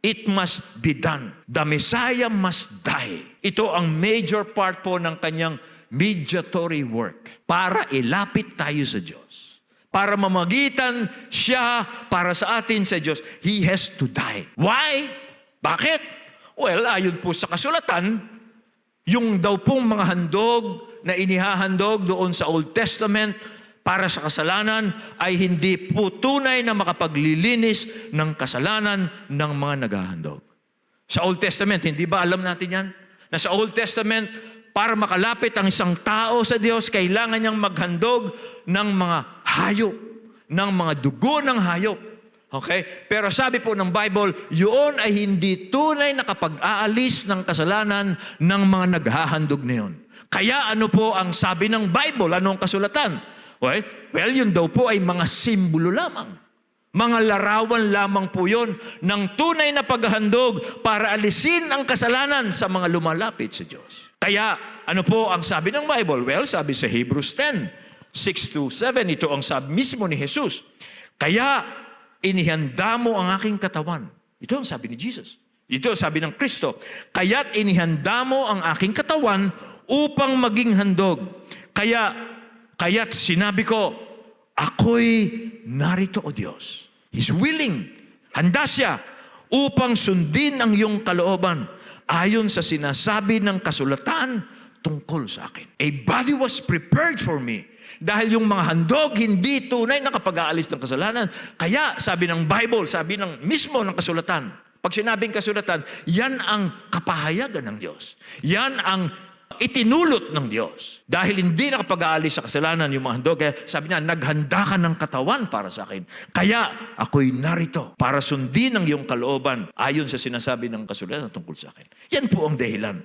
It must be done. The Messiah must die. Ito ang major part po ng kanyang mediatory work para ilapit tayo sa Diyos. Para mamagitan siya para sa atin sa Diyos. He has to die. Why? Bakit? Well, ayon po sa kasulatan, yung daw pong mga handog na inihahandog doon sa Old Testament para sa kasalanan ay hindi po tunay na makapaglilinis ng kasalanan ng mga naghahandog. Sa Old Testament, hindi ba alam natin yan? Na sa Old Testament, para makalapit ang isang tao sa Diyos, kailangan niyang maghandog ng mga hayop, ng mga dugo ng hayop. Okay? Pero sabi po ng Bible, yun ay hindi tunay na kapag-aalis ng kasalanan ng mga naghahandog na yun. Kaya ano po ang sabi ng Bible? Ano ang kasulatan? Well, yun daw po ay mga simbolo lamang. Mga larawan lamang po yun ng tunay na paghahandog para alisin ang kasalanan sa mga lumalapit sa Diyos. Kaya, ano po ang sabi ng Bible? Well, sabi sa Hebrews 10, 6-7, ito ang sabi mismo ni Jesus. Kaya, inihanda mo ang aking katawan. Ito ang sabi ni Jesus. Ito ang sabi ng Kristo. Kaya't inihanda mo ang aking katawan upang maging handog. Kaya't sinabi ko, ako'y narito, O Diyos. He's willing. Handa siya upang sundin ang iyong kalooban ayon sa sinasabi ng kasulatan tungkol sa akin. A body was prepared for me. Dahil yung mga handog, hindi tunay na kapag-aalis ng kasalanan. Kaya, sabi ng Bible, sabi ng mismo ng kasulatan, pag sinabing kasulatan, yan ang kapahayagan ng Diyos. Yan ang itinulot ng Diyos. Dahil hindi nakapag-aalis sa kasalanan yung mga handog, kaya sabi niya, naghanda ka ng katawan para sa akin. Kaya ako'y narito para sundin ang iyong kalooban ayon sa sinasabi ng kasulatan tungkol sa akin. Yan po ang dahilan